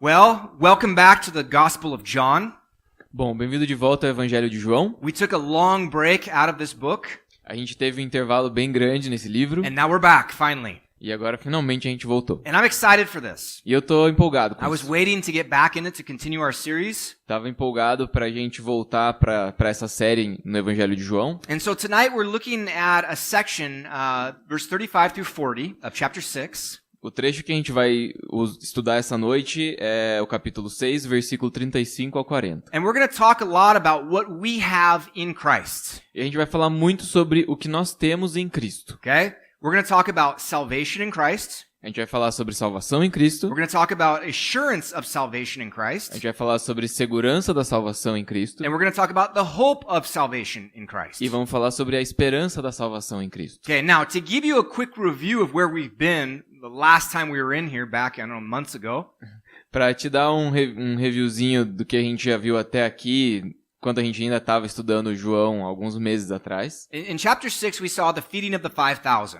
Well, welcome back to the Gospel of John. Bom, bem-vindo de volta ao Evangelho de João. We took a long break out of this book, A gente teve um intervalo bem grande nesse livro and now we're back, finally. e agora finalmente a gente voltou. And I'm excited for this. E eu tô empolgado I com was isso. waiting to get back in it to continue our series. Tava empolgado pra gente voltar pra essa série no Evangelho de João. And so tonight we're looking at a section, verse 35 through 40 of chapter 6. O trecho que a gente vai estudar essa noite é o capítulo 6, versículo 35 ao 40. And we're going to talk a lot about what we have in Christ. E a gente vai falar muito sobre o que nós temos em Cristo. Okay? We're going to talk about salvation in Christ. A gente vai falar sobre salvação em Cristo. We're going to talk about assurance of salvation in Christ. A gente vai falar sobre segurança da salvação em Cristo. And we're going to talk about the hope of salvation in Christ. E vamos falar sobre a esperança da salvação em Cristo. Okay, now to give you a quick review of where we've been the last time we were in here back, I don't know, months ago. Para te dar um reviewzinho do que a gente já viu até aqui, quando a gente ainda estava estudando João alguns meses atrás. In chapter 6 we saw the feeding of the 5,000.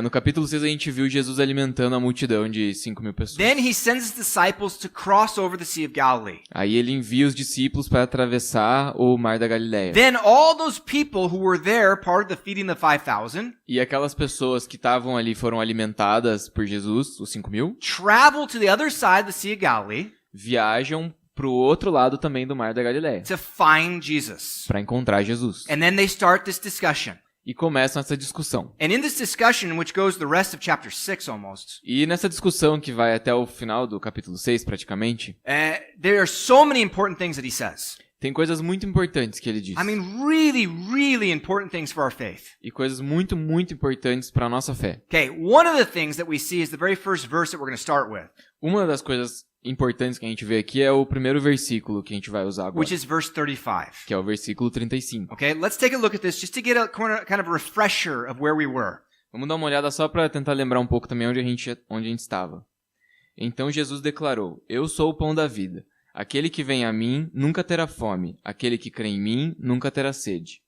No capítulo 6 a gente viu Jesus alimentando a multidão de 5.000 pessoas. Then he sends his disciples to cross over the Sea of Galilee. Aí ele envia os discípulos para atravessar o Mar da Galileia. Then all those people who were there, part of the feeding of the 5,000, E aquelas pessoas que estavam ali foram alimentadas por Jesus, os 5.000, travel to the other side of the Sea of Galilee viajam pro outro lado também do Mar da Galileia, to find Jesus. para encontrar Jesus. And then they start this discussion. E começam essa discussão. And in this discussion, which goes the rest of chapter 6 almost, E nessa discussão que vai até o final do capítulo 6 praticamente, there are so many important things that he says. tem coisas muito importantes que ele diz. I mean, really, really important things for our faith. E coisas muito, muito importantes para a nossa fé. Okay, one of the things that we see is the very first verse that we're going to start with, Uma das coisas importantes que a gente vê aqui é o primeiro versículo que a gente vai usar agora, which is verse 35. que é o versículo 35. Okay, let's take a look at this just to get a kind of refresher of where we were. Vamos dar uma olhada só para tentar lembrar um pouco também onde a gente estava. Então Jesus declarou: Eu sou o pão da vida. Aquele que vem a mim nunca terá fome. Aquele que crê em mim nunca terá sede.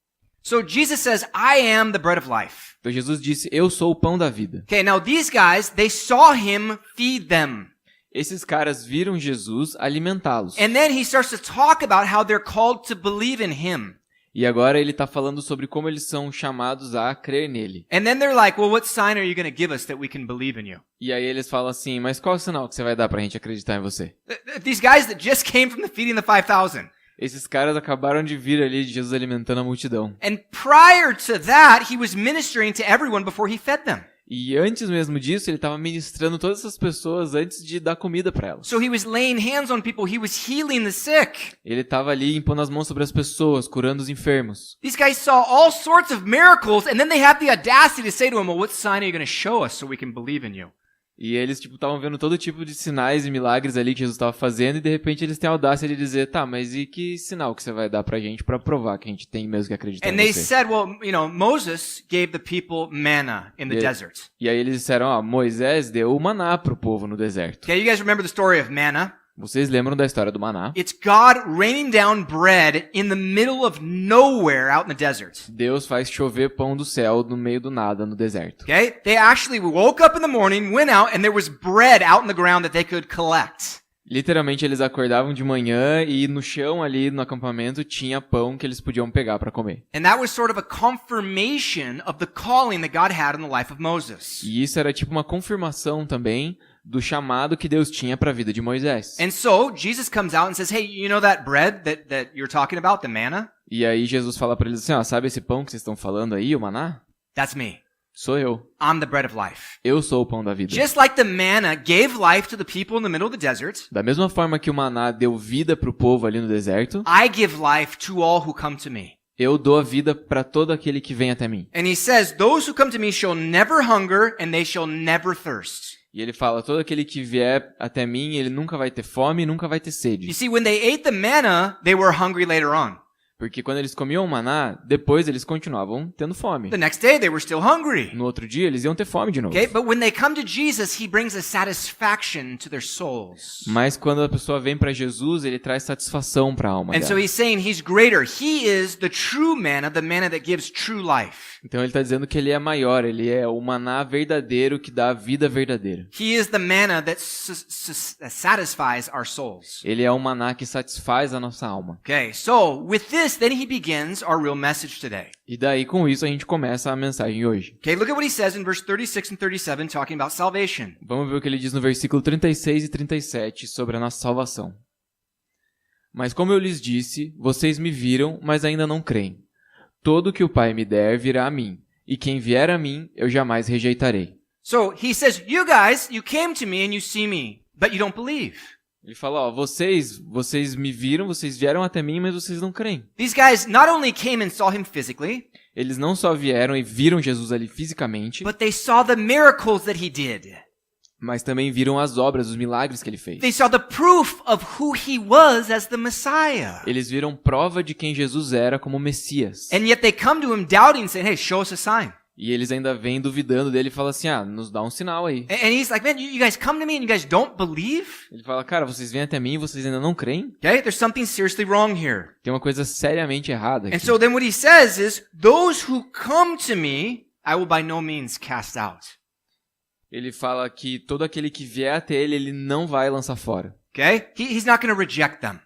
So Jesus says, I am the bread of life. Então Jesus disse: Eu sou o pão da vida. Okay, now these guys, they saw him feed them. Esses caras viram Jesus alimentá-los. And then he starts to talk about how they're called to believe in him. E agora ele está falando sobre como eles são chamados a crer nele. And then they're like, well, what sign are you going to give us that we can believe in you? E aí eles falam assim: Mas qual é o sinal que você vai dar pra gente acreditar em você? These guys that just came from the feeding the 5,000. Esses caras acabaram de vir ali de Jesus alimentando a multidão. And prior to that, he was ministering to everyone before he fed them. E antes mesmo disso, ele estava ministrando todas essas pessoas antes de dar comida para elas. So he was laying hands on people, he was healing the sick. Ele estava ali impondo as mãos sobre as pessoas, curando os enfermos. These guys saw all sorts of miracles, and then they have the audacity to say to him, well, what sign are you going to show us so we can believe in you? E eles estavam vendo todo tipo de sinais e milagres ali que Jesus estava fazendo, e de repente eles têm a audácia de dizer: Tá, mas e que sinal que você vai dar pra gente pra provar que a gente tem mesmo que acreditar And em they você? said, well, Moses gave the people manna in the desert. E aí eles disseram: Moisés deu o maná pro povo no deserto. Okay, you guys remember the story of manna? Vocês lembram da história do maná? It's God raining down bread in the middle of nowhere out in the desert. Deus faz chover pão do céu no meio do nada no deserto. Okay? They actually woke up in the morning, went out, and there was bread out in the ground that they could collect. Literalmente eles acordavam de manhã e no chão ali no acampamento tinha pão que eles podiam pegar para comer. And that was sort of a confirmation of the calling that God had in the life of Moses. E isso era tipo uma confirmação também do chamado que Deus tinha para a vida de Moisés. And so Jesus comes out and says, hey, you know that bread that you're talking about, the manna? E aí Jesus fala para eles assim: sabe esse pão que vocês estão falando aí, o maná? That's me. Sou eu. I'm the bread of life. Eu sou o pão da vida. Just like the manna gave life to the people in the middle of the desert, Da mesma forma que o maná deu vida pro povo ali no deserto, I give life to all who come to me. eu dou a vida para todo aquele que vem até mim. And he says, those who come to me shall never hunger and they shall never thirst. E ele fala: todo aquele que vier até mim, ele nunca vai ter fome e nunca vai ter You sede. see, when they ate the manna, they were hungry later on. Porque quando eles comiam o maná, depois eles continuavam tendo fome. The next day they were still hungry. No outro dia, eles iam ter fome de novo. Okay, but when they come to Jesus, he brings a satisfaction to their souls. Mas quando a pessoa vem para Jesus, ele traz satisfação para a alma And so dela. he's saying he's greater. He is the true manna, the manna that gives true life. Então ele está dizendo que ele é maior, ele é o maná verdadeiro que dá a vida verdadeira. He is the manna that satisfies our souls. Ele é o maná que satisfaz a nossa alma. Okay, so with this, then he begins our real message today. E daí, com isso, a gente começa a mensagem hoje. Okay, look at what he says in verse 36 and 37, talking about salvation. Vamos ver o que ele diz no versículo 36 e 37 sobre a nossa salvação. Mas como eu lhes disse, vocês me viram, mas ainda não creem. Todo que o Pai me der virá a mim, e quem vier a mim, eu jamais rejeitarei. So he says, you guys, you came to me and you see me, but you don't believe. Ele fala, ó, vocês me viram, vocês vieram até mim, mas vocês não creem. These guys not only came and saw him physically, Eles não só vieram e viram Jesus ali fisicamente, but they saw the miracles that he did. mas também viram as obras, os milagres que ele fez. They saw the proof of who he was as the Messiah. Eles viram prova de quem Jesus era como Messias. And yet they come to him doubting, saying, hey, show us a sign. E eles ainda vêm duvidando dele e falam assim, nos dá um sinal aí. And he's like, man, you guys come to me and you guys don't believe? Ele fala, cara, vocês vêm até mim e vocês ainda não creem? Okay, there's something seriously wrong here. Tem uma coisa seriamente errada And aqui. so then what he says is, those who come to me, I will by no means cast out. Ele fala que todo aquele que vier até ele, ele não vai lançar fora. Okay? He's not going to reject them.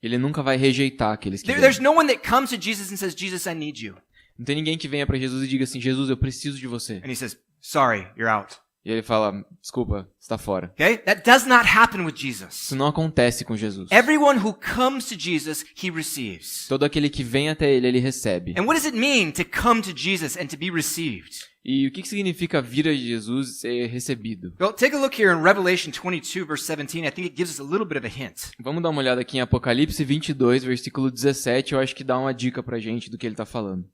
Ele nunca vai rejeitar aqueles que There's vêm. no one that comes to Jesus and says, Jesus, I need you. Não tem ninguém que venha pra Jesus e diga assim, Jesus, eu preciso de você. And he says, sorry, you're out. E ele fala, desculpa, está fora. Okay? That does not happen with Jesus. Isso não acontece com Jesus. Everyone who comes to Jesus, he receives. Todo aquele que vem até ele, ele recebe. And what does it mean to come to Jesus and to be received? E o que significa vir a Jesus e ser recebido? Well, take a look here in Revelation 22, verse 17. I think it gives us a little bit of a hint. Vamos dar uma olhada aqui em Apocalipse 22, versículo 17. Eu acho que dá uma dica pra gente do que ele está falando.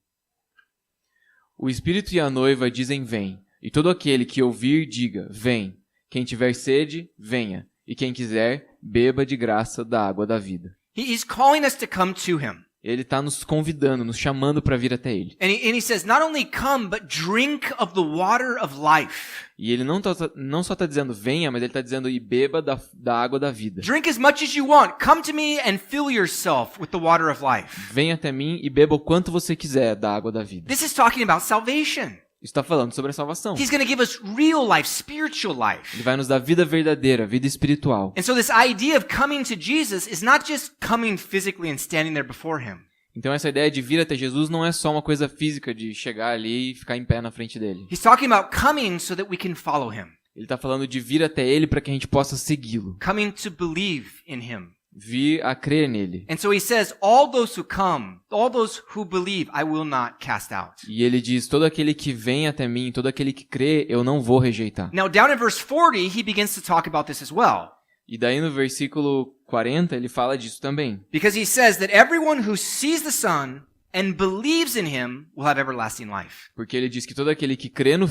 O Espírito e a noiva dizem vem, e todo aquele que ouvir diga vem. Quem tiver sede, venha, e quem quiser, beba de graça da água da vida. He's calling us to come to him. Ele está nos convidando, nos chamando para vir até ele. And he says, not only come, but drink of the water of life. E ele não só está dizendo venha, mas ele está dizendo e beba da água da vida. Drink as much as you want. Come to me and fill yourself with the water of life. Venha até mim e beba o quanto você quiser da água da vida. This is talking about salvation. Isso está falando sobre a salvação. He's going to give us real life, spiritual life. Ele vai nos dar vida verdadeira, vida espiritual. And so this idea of coming to Jesus is not just coming physically and standing there before him. Então essa ideia de vir até Jesus não é só uma coisa física de chegar ali e ficar em pé na frente dele. He's talking about coming so that we can follow him. Ele está falando de vir até ele para que a gente possa segui-lo. Coming to believe in him. Vir a crer nele. And so he says, all those who come, all those who believe, I will not cast out. E ele diz, todo aquele que vem até mim, todo aquele que crê, eu não vou rejeitar. Now down in verse 40, he begins to talk about this as well. E daí no versículo 40 ele fala disso também. Because he says that everyone who sees the Son and believes in him will have everlasting life. Porque ele diz que todo aquele que crê no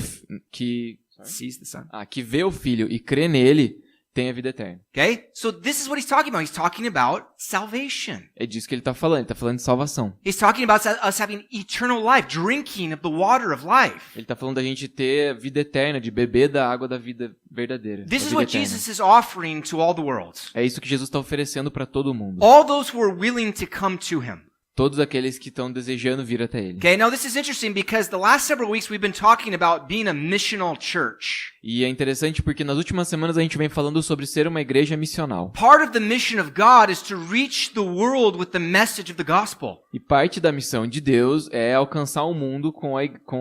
Sees the Son. que vê o Filho e crê nele tem a vida eterna. Okay? So this is what he's talking about. He's talking about salvation. É disso que ele está falando de salvação. He's talking about us having eternal life, drinking of the water of life. Ele está falando da gente ter vida eterna, de beber da água da vida verdadeira. This da is vida what eterna. Jesus is offering to all the world. É isso que Jesus está oferecendo para todo mundo. All those who are willing to come to him. Todos aqueles que estão desejando vir até ele. Okay, now this is interesting because the last several weeks we've been talking about being a missional church. E é interessante porque nas últimas semanas a gente vem falando sobre ser uma igreja missional. Part of the mission of God is to reach the world with the message of the gospel. E parte da missão de Deus é alcançar o mundo com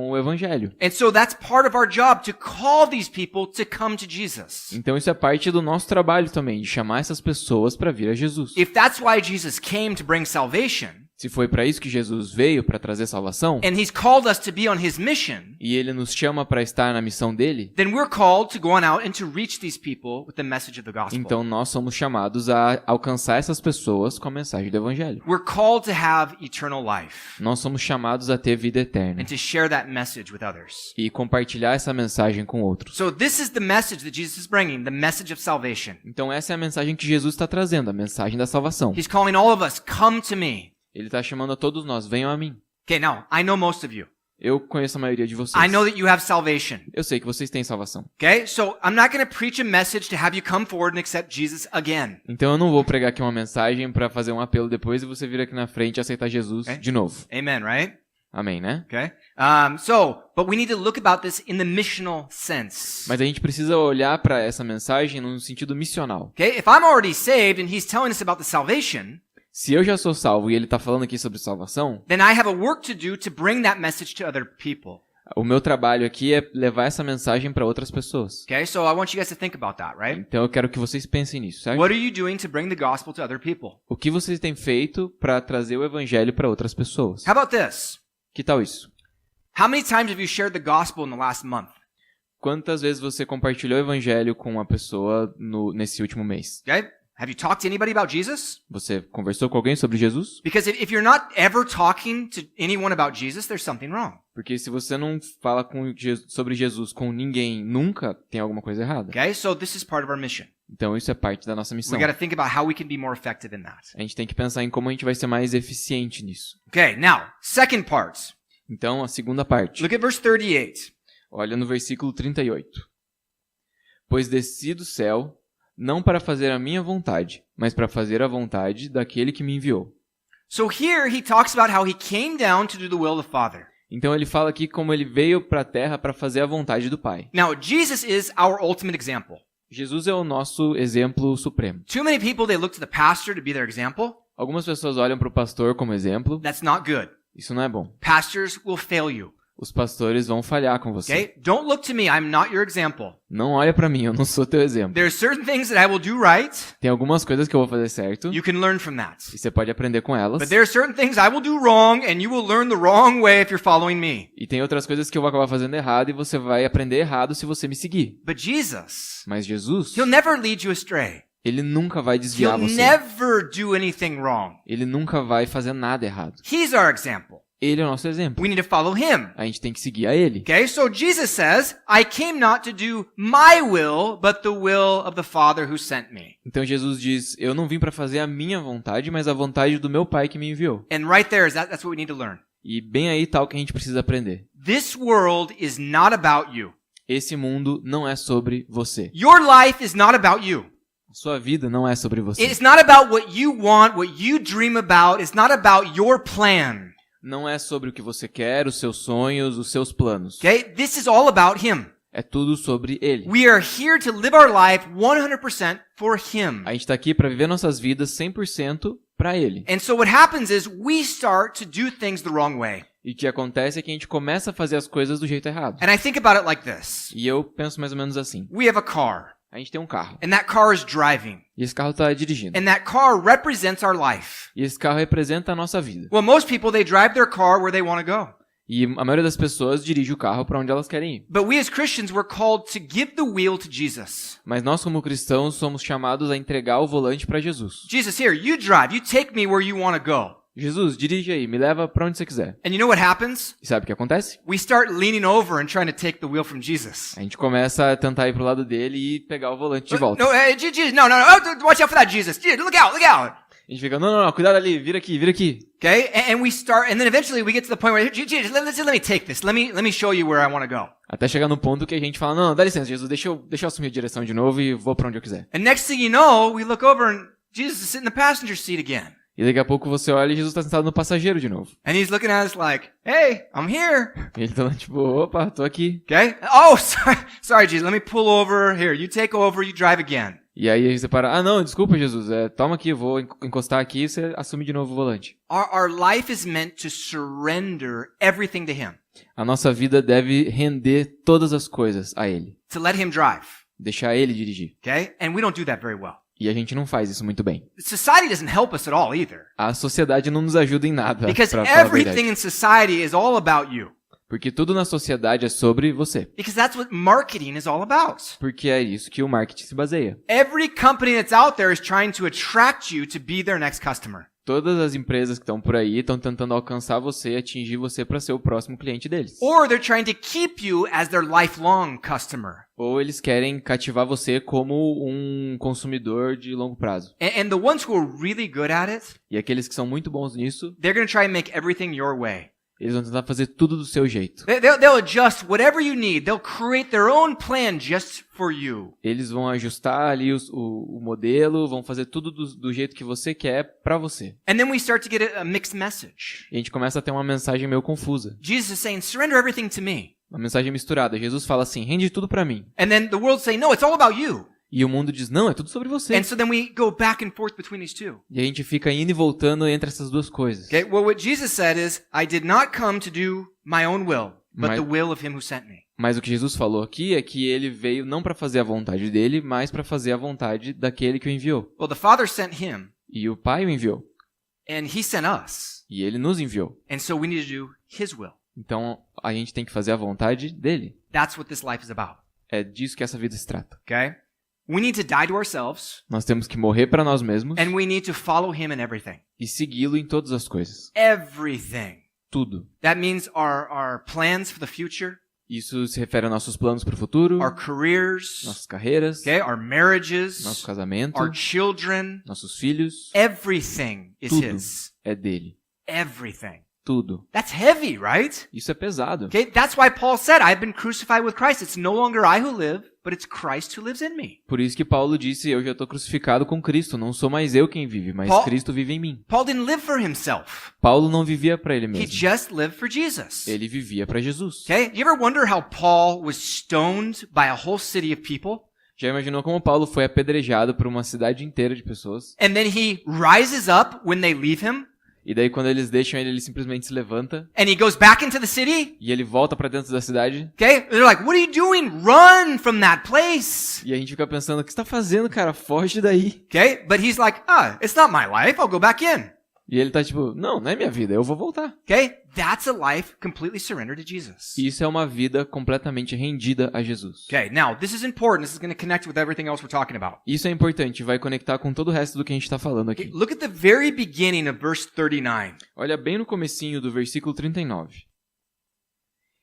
o evangelho. And so that's part of our job, to call these people to come to Jesus. Então isso é parte do nosso trabalho também, de chamar essas pessoas para vir a Jesus. If that's why Jesus came to bring salvation, Se foi para isso que Jesus veio, para trazer salvação, and he's called us to be on his mission, e ele nos chama para estar na missão dele, then we're called to go on out and to reach these people with the message of the gospel. então nós somos chamados a alcançar essas pessoas com a mensagem do evangelho. We're called to have eternal life Nós somos chamados a ter vida eterna and to share that message with others. e compartilhar essa mensagem com outros. So this is the message that Jesus is bringing, the message of salvation. Então essa é a mensagem que Jesus está trazendo, a mensagem da salvação. He's calling all of us, come to me. Ele tá chamando a todos nós, venham a mim. Okay, now, I know most of you. Eu conheço a maioria de vocês. I know that you have salvation. Eu sei que vocês têm salvação. Okay, so I'm not going to preach a message to have you come forward and accept Jesus again. Então eu não vou pregar aqui uma mensagem pra fazer um apelo depois e você vir aqui na frente e aceitar Jesus de novo. Amen, right? Amém, né? Okay. But we need to look about this in the missional sense. Mas a gente precisa olhar pra essa mensagem no sentido missional. Okay, if I'm already saved and he's telling us about the salvation, Se eu já sou salvo e ele tá falando aqui sobre salvação, then I have a work to do to bring that message to other people. o meu trabalho aqui é levar essa mensagem pra outras pessoas. Okay, so I want you guys to think about that, right? Então eu quero que vocês pensem nisso, certo? What are you doing to bring the gospel to other people? O que vocês têm feito pra trazer o evangelho pra outras pessoas? How about this? Que tal isso? How many times have you shared the gospel in the last month? Quantas vezes você compartilhou o evangelho com uma pessoa nesse último mês? Okay? Have you talked to anybody about Jesus? Você conversou com alguém sobre Jesus? Because if you're not ever talking to anyone about Jesus, there's something wrong. Porque se você não fala sobre Jesus com ninguém nunca, tem alguma coisa errada. Okay? So this is part of our mission. Então isso é parte da nossa We missão. got to think about how we can be more effective in that. A gente tem que pensar em como a gente vai ser mais eficiente nisso. Okay, now, second part. Então, a segunda parte. Look at verse 38. Olha no versículo 38. Pois desci do céu, não para fazer a minha vontade, mas para fazer a vontade daquele que me enviou. So here he talks about how he came down to do the will of the Father. Então ele fala aqui como ele veio para a terra para fazer a vontade do Pai. Now, Jesus is our ultimate example. Jesus é o nosso exemplo supremo. Too many people, they look to the pastor to be their example. Algumas pessoas olham para o pastor como exemplo. That's not good. Isso não é bom. Pastors will fail you. Os pastores vão falhar com você. Okay? Don't look to me. I'm not your example. Não olha para mim, eu não sou teu exemplo. There are certain things that I will do right. Tem algumas coisas que eu vou fazer certo You can learn from that. e você pode aprender com elas. But there are certain things I will do wrong, and you will learn the wrong way if you're following me. E tem outras coisas que eu vou acabar fazendo errado e você vai aprender errado se você me seguir. But Jesus, Mas Jesus, he'll never lead you astray. ele nunca vai desviar He'll você. never do anything wrong. Ele nunca vai fazer nada errado. He's our example. Ele é o nosso exemplo. We need to follow him. A gente tem que seguir a ele. Okay, so Jesus says, I came not to do my will, but the will of the Father who sent me. Então Jesus diz, eu não vim para fazer a minha vontade, mas a vontade do meu Pai que me enviou. And right there, that's what we need to learn. E bem aí tá o que a gente precisa aprender. This world is not about you. Esse mundo não é sobre você. Your life is not about you. A sua vida não é sobre você. It's not about what you want, what you dream about. It's not about your plan. Não é sobre o que você quer, os seus sonhos, os seus planos. Okay? This is all about him. É tudo sobre ele. We are here to live our life 100% for him. A gente tá aqui para viver nossas vidas 100% para ele. And so what happens is we start to do things the wrong way. E o que acontece é que a gente começa a fazer as coisas do jeito errado. And I think about it like this. E eu penso mais ou menos assim. We have a car, A gente tem um carro. and that car is driving. E esse carro tá dirigindo. And that car represents our life. E esse carro representa a nossa vida. Well, most people, they drive their car where they want to go. E a maioria das pessoas dirige o carro para onde elas querem ir. But we as Christians, we're called to give the wheel to Jesus. Mas nós como cristãos somos chamados a entregar o volante para Jesus. Jesus, here, you drive. You take me where you want to go. Jesus, dirige aí, me leva para onde você quiser. And you know what happens? E sabe o que acontece? We start leaning over and trying to take the wheel from Jesus. A gente começa a tentar ir pro lado dele e pegar o volante de volta. No, Jesus, no. Oh, watch out for that, Jesus. Look out, look out. A gente fica, não, cuidado ali, vira aqui, vira aqui. Okay? And we start, and then eventually we get to the point where, Jesus, let me take this. Let me show you where I want to go. Até chegar no ponto que a gente fala, não, dá licença, Jesus, deixa eu assumir a direção de novo e vou pra onde eu quiser. And next thing you know, we look over and Jesus is sitting in the passenger seat again. E daqui a pouco você olha e Jesus tá sentado no passageiro de novo. And he's looking at us like, hey, I'm here. E ele tá lá, tipo, opa, tô aqui. Okay? Oh, sorry, Jesus. Let me pull over. Here, you take over, you drive again. E aí você para, não, desculpa, Jesus, toma aqui, eu vou encostar aqui e você assume de novo o volante. Our life is meant to surrender everything to Him. A nossa vida deve render todas as coisas a Ele. To let Him drive. Deixar Ele dirigir. Okay? And we don't do that very well. E a gente não faz isso muito bem. Society doesn't help us at all either. A sociedade não nos ajuda em nada, Because pra falar a verdade. everything in society is all about you. Porque tudo na sociedade é sobre você. Because that's what marketing is all about. Porque é isso que o marketing se baseia. Every company that's out there is trying to attract you to be their next customer. Todas as empresas que estão por aí estão tentando alcançar você e atingir você para ser o próximo cliente deles. Or they're trying to keep you as their lifelong customer. Ou eles querem cativar você como um consumidor de longo prazo. And the ones who are really good at it, E aqueles que são muito bons nisso, they're going to try and make everything your way. eles vão tentar fazer tudo do seu jeito. They'll adjust whatever you need. They'll create their own plan just for you. Eles vão ajustar ali o modelo, vão fazer tudo do jeito que você quer para você. And then we start to get a mixed message. E a gente começa a ter uma mensagem meio confusa. Jesus is saying, surrender everything to me. Uma mensagem misturada. Jesus fala assim, rende tudo para mim. And then the world's saying, no, it's all about you. E o mundo diz, não, é tudo sobre você. And so then we go back and forth between these two. E a gente fica indo e voltando entre essas duas coisas. Okay, well, what Jesus said is, I did not come to do my own will, but Mas- the will of him who sent me. Mas o que Jesus falou aqui é que ele veio não para fazer a vontade dele, mas para fazer a vontade daquele que o enviou. Well, the Father sent him, E o Pai o enviou. and he sent us. E ele nos enviou. And so we need to do his will. Então a gente tem que fazer a vontade dele. That's what this life is about. É disso que essa vida se trata. Okay? We need to die to ourselves, Nós temos que morrer para nós mesmos and we need to follow him in everything. e segui-lo em todas as coisas. Everything. Tudo. That means our plans for the future, Isso se refere aos nossos planos para o futuro, our careers, nossas carreiras, okay, our marriages, nosso casamento, our children. nossos filhos. Everything is Tudo his. é dele. Everything. Tudo. That's heavy, right? Isso é pesado. Okay, that's why Paul said, I've been crucified with Christ. It's no longer I who live, but it's Christ who lives in me. Por isso que Paulo disse, eu já estou crucificado com Cristo. Não sou mais eu quem vive, mas Paul- Cristo vive em mim. Paul didn't live for himself. Paulo não vivia para ele He mesmo. just lived for Jesus. Ele vivia para Jesus. Okay, you ever wonder how Paul was stoned by a whole city of people? Já imaginou como Paulo foi apedrejado por uma cidade inteira de pessoas? And then he rises up when they leave him, E daí quando eles deixam ele, ele simplesmente se levanta and he goes back into the city. e ele volta para dentro da cidade. Okay, they're like, what are you doing? Run from that place. E a gente fica pensando, o que você tá fazendo, cara? Foge daí. Okay, but he's like, it's not my life. I'll go back in. E ele tá tipo, não é minha vida, eu vou voltar. Okay, that's a life completely surrendered to Jesus. E isso é uma vida completamente rendida a Jesus. Okay, now this is important. This is going to connect with everything else we're talking about. Isso é importante, vai conectar com todo o resto do que a gente tá falando Okay, aqui. look at the very beginning of verse 39. Olha bem no comecinho do versículo 39.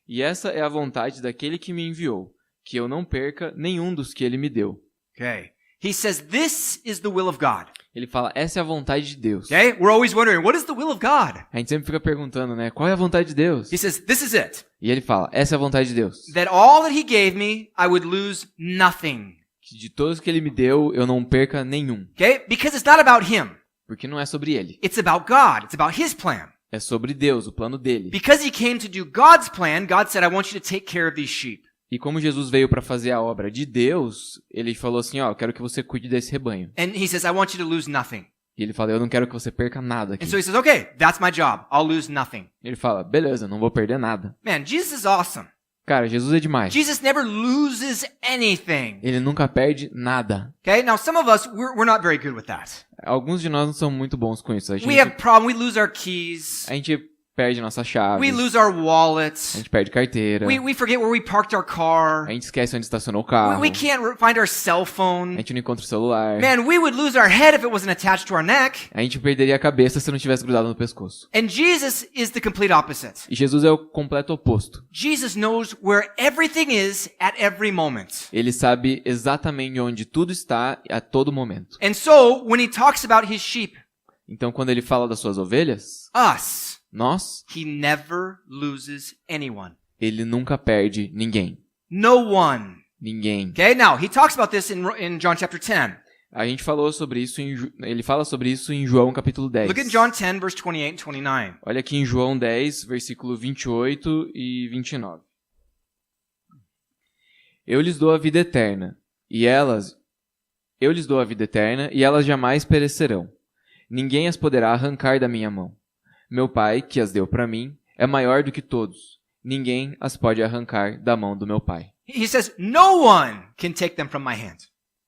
E essa é a vontade daquele que me enviou, que eu não perca nenhum dos que ele me deu. Okay, he says this is the will of God. Ele fala, essa é a vontade de Deus. Okay, we're always wondering, what is the will of God? A gente sempre fica perguntando, né? Qual é a vontade de Deus? He says, this is it. E ele fala, essa é a vontade de Deus. That all that he gave me, I would lose nothing. Que de todos que ele me deu, eu não perca nenhum. Okay, because it's not about him. Porque não é sobre ele. It's about God. It's about his plan. É sobre Deus, o plano dele. Because he came to do God's plan, God said, I want you to take care of these sheep. E como Jesus veio para fazer a obra de Deus, ele falou assim, ó, eu quero que você cuide desse rebanho. And he says, I want you to lose nothing. E ele fala, eu não quero que você perca nada aqui. And so he says, okay, that's my job. I'll lose nothing. Ele fala, beleza, não vou perder nada. Man, Jesus is awesome. Cara, Jesus é demais. Jesus never loses anything. Ele nunca perde nada. Okay, now some of us, we're not very good with that. Alguns de nós não são muito bons com isso. A We have gente, problem. We lose our keys. a gente perde nossas chaves. We lose our A wallets. gente perde carteira. We forget where we parked our car. A gente esquece onde estacionou o carro. We can't find our cell A phone. gente não encontra o celular. Man, we would lose our head if it wasn't attached to our neck. A gente perderia a cabeça se não tivesse grudado no pescoço. And Jesus is the complete opposite. E Jesus é o completo oposto. Jesus knows where everything is at every moment. Ele sabe exatamente onde tudo está a todo momento. And so, when he talks about his sheep, Então, quando ele fala das suas ovelhas, us, nós, he never loses anyone. ele nunca perde ninguém. No one. Ninguém. Okay, now, he talks about this in John chapter 10. A gente falou sobre isso, ele fala sobre isso em João capítulo 10. Look at John 10, verse 28 and 29. Olha aqui em João 10, versículo 28 e 29. Eu lhes dou a vida eterna, e elas jamais perecerão. Ninguém as poderá arrancar da minha mão. Meu Pai, que as deu para mim, é maior do que todos. Ninguém as pode arrancar da mão do meu Pai. He says, no one can take them from my hand.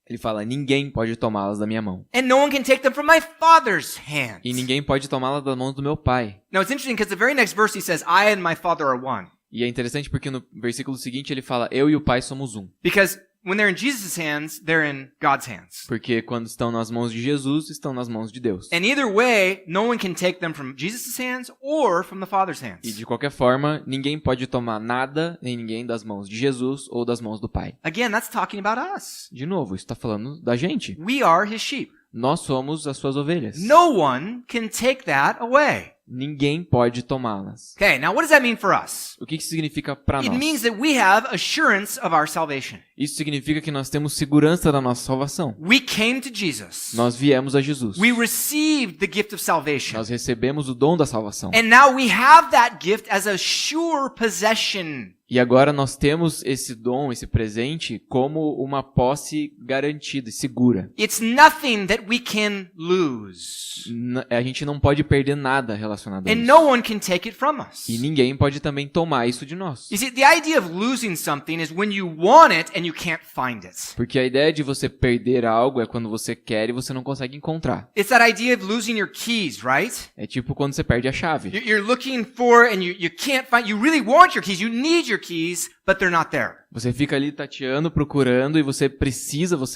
Ele fala, ninguém pode tomá-las da minha mão. And no one can take them from my Father's hand. E ninguém pode tomá-las da mão do meu Pai. Now, it's interesting because the very next verse he says, I and my Father are one. E é interessante porque no versículo seguinte ele fala, eu e o Pai somos um. Because when they're in Jesus' hands, they're in God's hands. Porque quando estão nas mãos de Jesus, estão nas mãos de Deus. And either way, no one can take them from Jesus' hands or from the Father's hands. E de qualquer forma, ninguém pode tomar nada nem ninguém das mãos de Jesus ou das mãos do Pai. Again, that's talking about us. De novo, isso está falando da gente. We are his sheep. Nós somos as suas ovelhas. No one can take that away. Ninguém pode tomá-las. Okay, now what does that mean for us? O que isso significa para It nós? means that we have assurance of our salvation. Isso significa que nós temos segurança da nossa salvação. We came to Jesus. Nós viemos a Jesus. We received the gift of salvation. Nós recebemos o dom da salvação. And now we have that gift as a sure possession. E agora nós temos esse dom, esse presente, como uma posse garantida e segura. It's nothing that we can lose. A gente não pode perder nada relacionado a And isso. no one can take it from us. E ninguém pode também tomar isso de nós. You see, the idea of losing something is when you want it and you can't find it. Porque a ideia de você perder algo é quando você quer e você não consegue encontrar. It's that idea of losing your keys, right? É tipo quando você perde a chave. You're looking for and you can't find, you really want your keys, you need your keys, but they're not there. Você fica ali tateando, procurando e você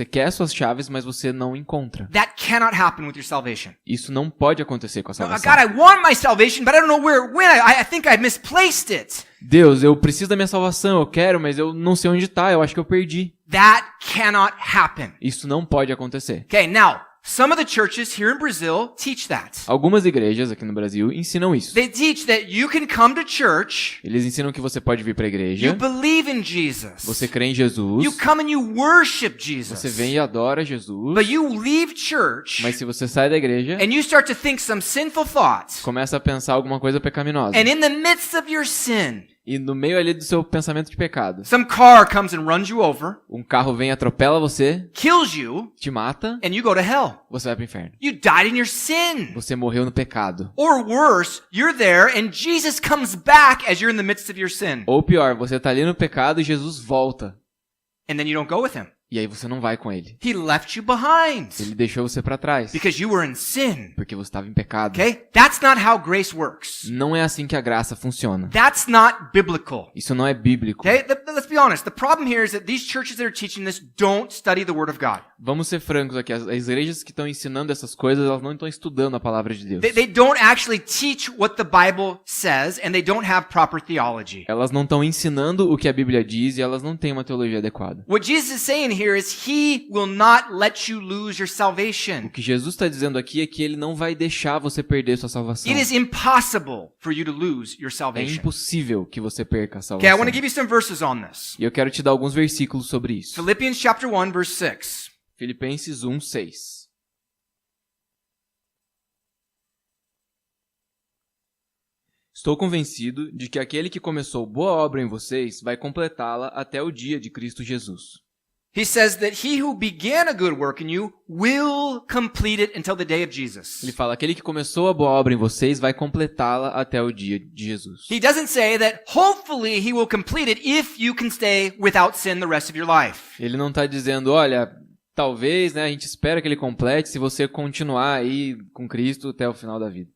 quer suas chaves, mas você não encontra. That cannot happen with your salvation. Isso não pode acontecer com a God, salvação. I want my salvation, but I don't know where it went. I think I misplaced it. Deus, eu preciso da minha salvação, eu quero, mas eu não sei onde está, eu acho que eu perdi. That cannot happen. Isso não pode acontecer. Okay, now, some of the churches here in Brazil teach that. Algumas igrejas aqui no Brasil ensinam isso. They teach that you can come to church, Eles ensinam que você pode vir para a you igreja, believe in Jesus, você crê em Jesus, you come and you worship você Jesus, vem e adora Jesus, but you leave church mas se você sai da igreja, and you start to think some sinful thoughts, começa a pensar alguma coisa pecaminosa. and in the midst of your sin, E no meio ali do seu pensamento de pecado, some car comes and runs you over, um carro vem e atropela você, kills you, te mata, and you go to hell. você vai pro inferno. You died in your sin. Você morreu no pecado. Or worse, you're there and Jesus comes back as you're in the midst of your sin. Ou pior, você tá ali no pecado e Jesus volta. And then you don't go with him. E aí você não vai com ele. He left you behind Ele deixou você para trás. because you were in sin. Porque você estava em pecado. Okay? That's not how grace works. Não é assim que a graça funciona. That's not biblical. Isso não é bíblico. Okay? Let's be honest. The problem here is that these churches that are teaching this don't study the Word of God. Vamos ser francos aqui. As igrejas que estão ensinando essas coisas, elas não estão estudando a palavra de Deus. They don't actually teach what the Bible says and they don't have proper theology. Elas não estão ensinando o que a Bíblia diz e elas não têm uma teologia adequada. What Jesus is saying here is He will not let you lose your O salvation. que Jesus está dizendo aqui é que ele não vai deixar você perder sua salvação. It is impossible for you to lose your É salvation. impossível que você perca a Okay, I salvação. want to give you some verses on this. E eu quero te dar alguns versículos sobre isso. Philippians chapter 1 verse 6. Filipenses 1:6. Estou convencido de que aquele que começou boa obra em vocês vai completá-la até o dia de Cristo Jesus. He says that he who began a good work in you will complete it until the day of Jesus. Ele fala, aquele que começou a boa obra em vocês vai completá-la até o dia de Jesus. He doesn't say that hopefully he will complete it if you can stay without sin the rest of your life. Ele não está dizendo, olha, talvez, né, a gente espera que ele complete se você continuar aí com Cristo até o final da vida.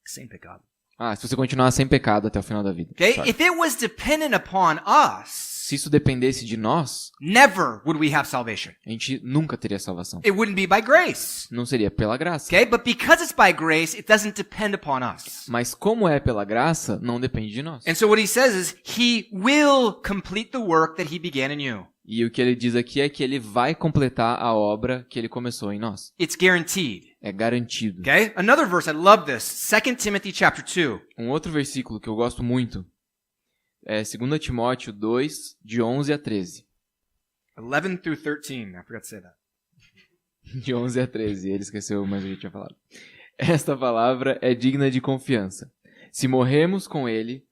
Sem pecado. Ah, se você continuar sem pecado até o final da vida. Okay? Sorry. If it was dependent upon us, Se isso dependesse de nós, never would we have salvation. a gente nunca teria salvação. It wouldn't be by grace. Não seria pela graça. Okay? But because it's by grace, it doesn't depend upon us. Mas como é pela graça, não depende de nós. And so what he says is, he will complete the work that he began in you. E o que ele diz aqui é que ele vai completar a obra que ele começou em nós. It's guaranteed. É garantido. Okay? Another verse, I love this. 2 Timothy chapter 2. Um outro versículo que eu gosto muito é 2 Timóteo 2, de 11 a 13. 11 through 13. I forgot to say that. De 11 a 13, ele esqueceu, mas eu já tinha falado. Esta palavra é digna de confiança. Se morrermos com ele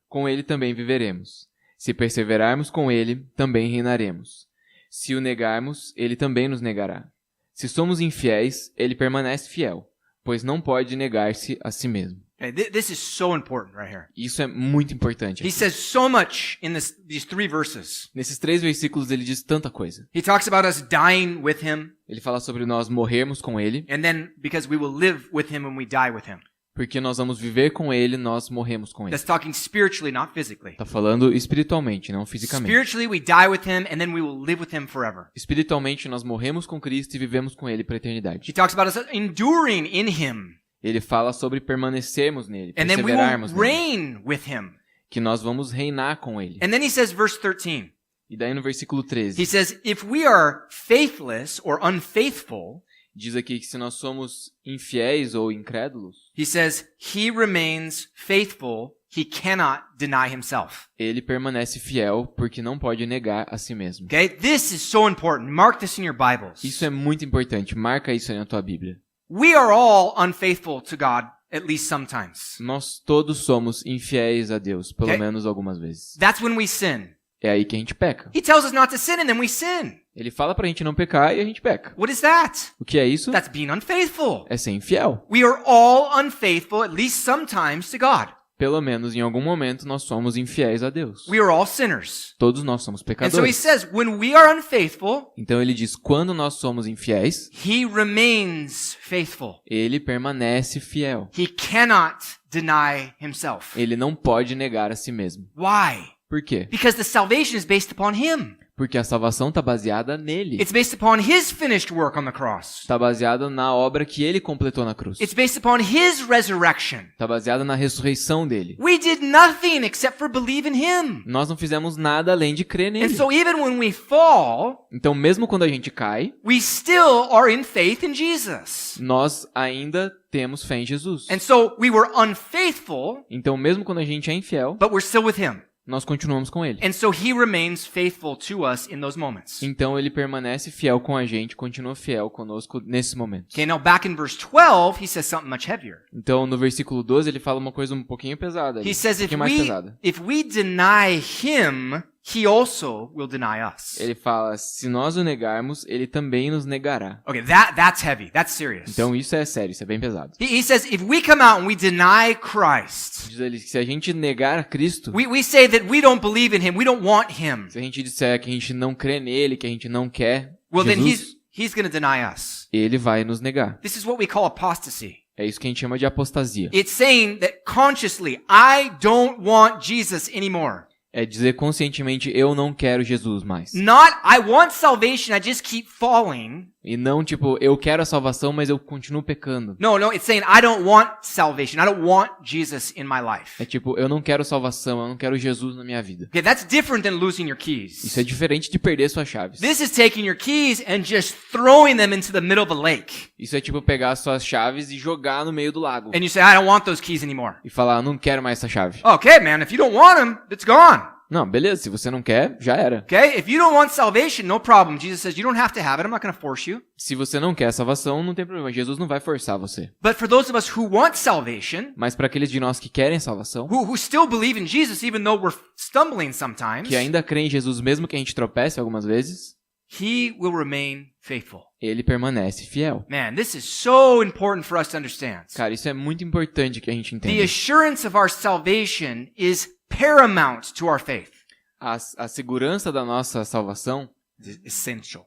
também viveremos. Se perseverarmos com ele, também reinaremos. Se o negarmos, ele também nos negará. Se somos infiéis, ele permanece fiel, pois não pode negar-se a si mesmo. Okay, this is so important right here. Isso é muito importante. He says so much in these 3 verses. Nesses 3 versículos ele diz tanta coisa. He talks about us dying with him, Ele fala sobre nós morrermos com ele, and then because we will live with him when we die with him. Porque nós vamos viver com ele, nós morremos com ele. That's talking spiritually, not physically. Tá falando espiritualmente, não fisicamente. Spiritually, we die with him, and then we will live with him forever. Espiritualmente, nós morremos com Cristo e vivemos com ele para a He eternidade. talks about us enduring in him, Ele fala sobre permanecermos nele, and then we perseverarmos will nele, reign with him. que nós vamos reinar com ele. And then he says, verse 13, E daí no versículo he 13, says, if we are faithless or unfaithful, diz aqui que se nós somos infiéis ou incrédulos, he says, he remains faithful. He cannot deny himself. ele permanece fiel porque não pode negar a si mesmo. Okay? This is so important. Mark this in your Bibles. Isso é muito importante, marca isso aí na tua Bíblia. We are all unfaithful to God, at least sometimes. Nós todos somos infiéis a Deus, pelo Okay. menos algumas vezes. That's when we sin. É aí que a gente peca. He tells us not to sin, and then we sin. Ele fala pra gente não pecar e a gente peca. What is that? O que é isso? That's being unfaithful. É ser infiel. We are all unfaithful, at least sometimes, to God. Pelo menos em algum momento nós somos infiéis a Deus. We are all sinners. Todos nós somos And so he pecadores. says, when we are unfaithful, Então ele diz, quando nós somos infiéis, he remains faithful. ele permanece fiel. He cannot deny himself. Ele não pode negar a si mesmo. Why? Por quê? Because the salvation is based upon him. Porque a salvação está baseada nele. It's based upon his finished work on the cross. Está baseada na obra que ele completou na cruz. It's based upon his resurrection. Está baseada na ressurreição dele. We did nothing except for believe in him. Nós não fizemos nada além de crer And nele. so even when we fall, Então, mesmo quando a gente cai, we still are in faith in Jesus. nós ainda temos fé em Jesus. And so we were unfaithful, Então, mesmo quando a gente é infiel, but we're still with him. nós continuamos com ele. And so he remains faithful to us in those moments. Então, ele permanece fiel com a gente, continua fiel conosco nesses momentos. Okay, now back in verse 12, he says something much heavier. Então, no versículo 12, ele fala uma coisa um pouquinho pesada. ali, He says um pouquinho mais pesada. if we deny him, he also will deny us. Ele fala, se nós o negarmos, ele também nos negará. Okay, that's heavy. That's serious. Então, isso é sério, isso é bem pesado. He says if we come out and we deny Christ, Diz ele que se a gente negar a Cristo, we say that we don't believe in him, we don't want him. se a gente disser que a gente não crê nele, que a gente não quer Well, then Jesus, he's going to deny us. ele vai nos negar. This is what we call apostasy. É isso que a gente chama de apostasia. It's saying that consciously, I don't want Jesus anymore. É dizer conscientemente, eu não quero Jesus mais. Not, I want salvation, I just keep falling. E não tipo, eu quero a salvação, mas eu continuo pecando. No, it's saying I don't want salvation. I don't want Jesus in my life. É tipo, eu não quero salvação, eu não quero Jesus na minha vida. Okay, that's different than losing your keys. Isso é diferente de perder suas chaves. This is taking your keys and just throwing them into the middle of a lake. Isso é tipo pegar suas chaves e jogar no meio do lago. And you say, I don't want those keys anymore. E falar, não quero mais essa chave. Okay, man, if you don't want them, it's gone. Não, beleza, se você não quer, já era. Okay, if you don't want salvation, no problem. Jesus says you don't have to have it. I'm not going to force you. Se você não quer a salvação, não tem problema. Jesus não vai forçar você. But for those of us who want salvation, Mas para aqueles de nós que querem salvação, who still believe in Jesus even though we're stumbling sometimes, que ainda creem em Jesus mesmo que a gente tropece algumas vezes, he will remain faithful. ele permanece fiel. Man, this is so important for us to understand. Cara, isso é muito importante que a gente The entenda. assurance of our salvation is paramount to our faith. A segurança da nossa salvação It's essential.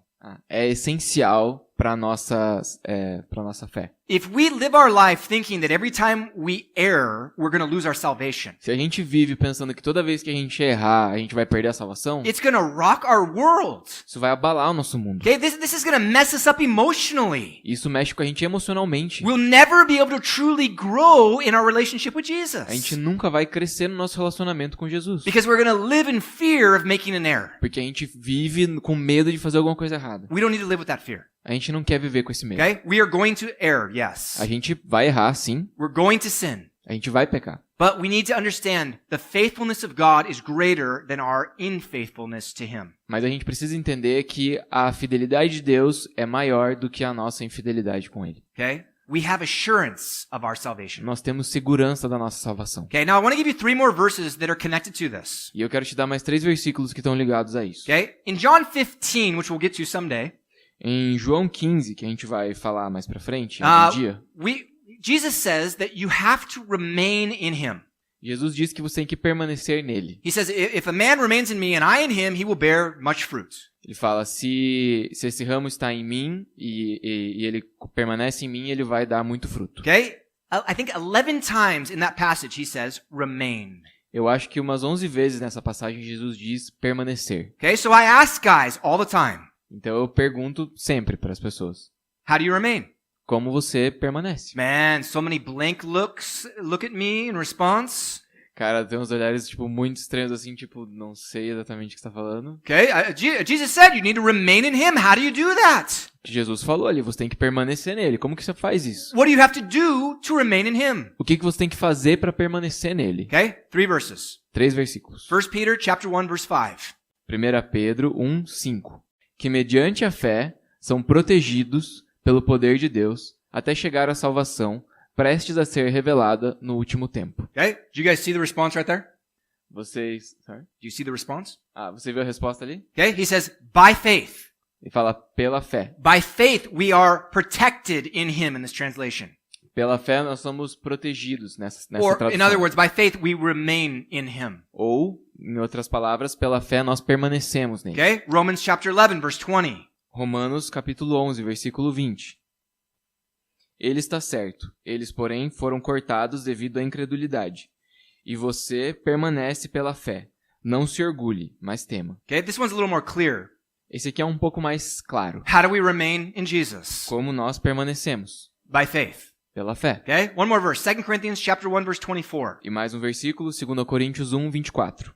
é essencial para nossa fé. If we live our life thinking that every time we err, we're going to lose our salvation, Se a gente vive pensando que toda vez que a gente errar, a gente vai perder a salvação, it's going to rock our world. isso vai abalar o nosso mundo. Okay, this is going to mess us up emotionally. Isso mexe com a gente emocionalmente. We'll never be able to truly grow in our relationship with Jesus. A gente nunca vai crescer no nosso relacionamento com Jesus. Because we're going to live in fear of making an error. Porque a gente vive com medo de fazer alguma coisa errada. We don't need to live with that fear. A gente não quer viver com esse medo. Okay? We are going to err, yes. A gente vai errar, sim. We're going to sin. A gente vai pecar. But we need to understand the faithfulness of God is greater than our unfaithfulness to Him. Mas a gente precisa entender que a fidelidade de Deus é maior do que a nossa infidelidade com Ele. Okay? We have assurance of our salvation. Nós temos segurança da nossa salvação. Okay, now I want to give you 3 more verses that are connected to this. E eu quero te dar mais 3 versículos que estão ligados a isso. Okay? In John 15, which we'll get to someday, Em João 15, que a gente vai falar mais pra frente, algum dia, Jesus says that you have to remain in Him. Jesus diz que você tem que permanecer nele. He says, if a man remains in me and I in him, he will bear much fruit. Ele fala, se esse ramo está em mim e ele permanece em mim, ele vai dar muito fruto. Okay? I think 11 times in that passage he says, remain. Eu acho que umas 11 vezes nessa passagem Jesus diz permanecer. Okay, so I ask guys all the time, Então eu pergunto sempre para as pessoas, how do you remain? como você permanece? Man, so many blank looks look at me in response. Cara, tem uns olhares, tipo, muito estranhos, assim, tipo, não sei exatamente o que você tá falando. Okay, Jesus said you need to remain in him. How do you do that? Que Jesus falou ali, você tem que permanecer nele. Como que você faz isso? What do you have to do to remain in him? O que você tem que fazer para permanecer nele? Okay, 3 verses. 3 versículos. 1 Peter chapter 1 verse 5. 1 Pedro 1, 5. Que mediante a fé são protegidos pelo poder de Deus até chegar à salvação, prestes a ser revelada no último tempo. Okay, do you guys see the response right there? Vocês... Sorry? Do you see the response? Ah, você viu a resposta ali? Okay, he says, by faith. Ele fala, pela fé. By faith we are protected in him in this translation. Pela fé nós somos protegidos nessa Or, in tradução. other words, by faith we remain in him. Ou, em outras palavras, pela fé nós permanecemos nele. Okay, Romans chapter 11 verse 20. Romanos capítulo 11, versículo 20. Ele está certo, eles, porém, foram cortados devido à incredulidade. E você permanece pela fé. Não se orgulhe, mas tema. Okay, this one's a little more clear. Esse aqui é um pouco mais claro. How do we remain in Jesus? Como nós permanecemos? By faith. Pela fé. Okay, one more verse, 2 Corinthians chapter 1 verse 24. E mais um versículo, 2 Coríntios 1, 24.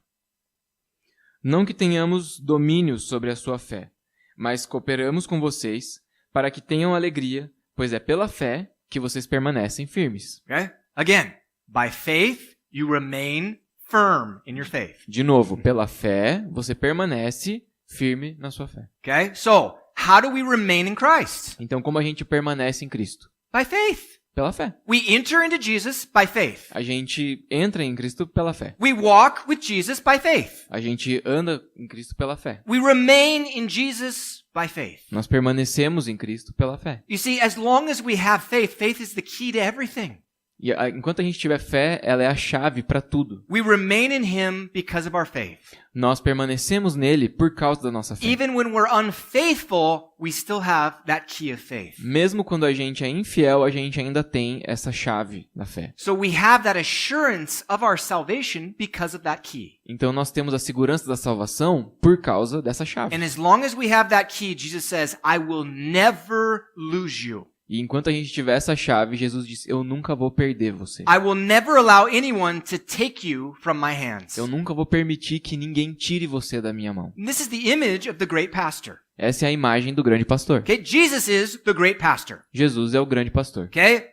Não que tenhamos domínio sobre a sua fé, mas cooperamos com vocês para que tenham alegria, pois é pela fé que vocês permanecem firmes. Okay? Again, by faith you remain firm in your faith. De novo, pela fé, você permanece firme na sua fé. Okay? So, how do we remain in Christ? Então, como a gente permanece em Cristo? By faith. Pela fé. We enter into Jesus by faith. A gente entra em Cristo pela fé. We walk with Jesus by faith. A gente anda em Cristo pela fé. We remain in Jesus by faith. Nós permanecemos em Cristo pela fé. You see, as long as we have faith, faith is the key to everything. E enquanto a gente tiver fé, ela é a chave para tudo. We remain in him because of our faith. Nós permanecemos nele por causa da nossa fé. Even when we're unfaithful, we still have that key of faith. Mesmo quando a gente é infiel, a gente ainda tem essa chave da fé. So we have that assurance of our salvation because of that key. Então nós temos a segurança da salvação por causa dessa chave. And as long as we have that key, Jesus says, I will never lose you. E enquanto a gente tiver essa chave, Jesus diz, eu nunca vou perder você. I will never allow anyone to take you from my hands. Eu nunca vou permitir que ninguém tire você da minha mão. And this is the image of the great pastor. Essa é a imagem do grande pastor. Okay, Jesus is the great pastor. Jesus é o grande pastor. Okay,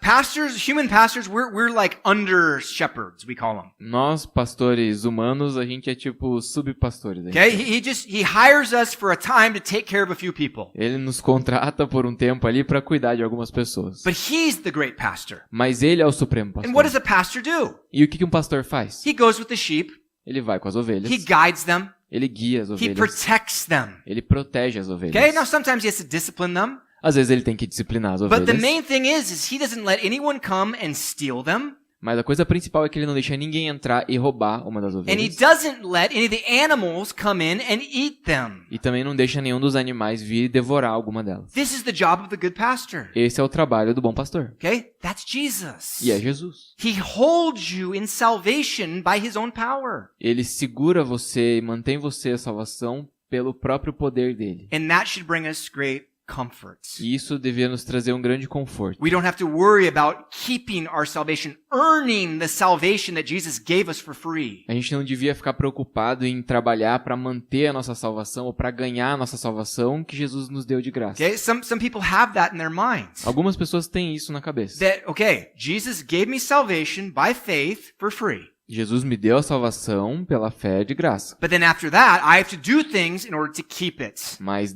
pastors, human pastors, we're like under shepherds, we call them. Nós, pastores humanos, a gente é tipo subpastores. Okay, he hires us for a time to take care of a few people. Ele nos contrata por um tempo ali para cuidar de algumas pessoas. But he's the great pastor. Mas ele é o supremo And what does pastor. a pastor do? E o que um pastor faz? He goes with the sheep, Ele vai com as ovelhas. he guides them, Ele guia as he ovelhas. protects them. Ele protege as ovelhas. Okay, now sometimes he has to discipline them. Às vezes ele tem que disciplinar as But the ovelhas. main thing is he doesn't let anyone come and steal them. Mas a coisa principal é que ele não deixa ninguém entrar e roubar uma das And he ovelhas. doesn't let any of the animals come in and eat them. E também não deixa nenhum dos animais vir e devorar alguma delas. This is the job of the good pastor. Esse é o trabalho do bom pastor. Okay? That's Jesus. E é Jesus. He holds you in salvation by his own power. Ele segura você e mantém você a salvação pelo próprio poder dele. And that should bring us great comfort. E isso devia nos trazer um grande conforto. We don't have to worry about keeping our salvation, earning the salvation that Jesus gave us for free. A gente não devia ficar preocupado em trabalhar para manter a nossa salvação ou para ganhar a nossa salvação que Jesus nos deu de graça. Okay? Some people have that in their minds. Algumas pessoas têm isso na cabeça. That, okay, Jesus gave me salvation by faith for free. Jesus me deu a salvação pela fé de graça. But then after that, I have to do things in order to keep it. Mas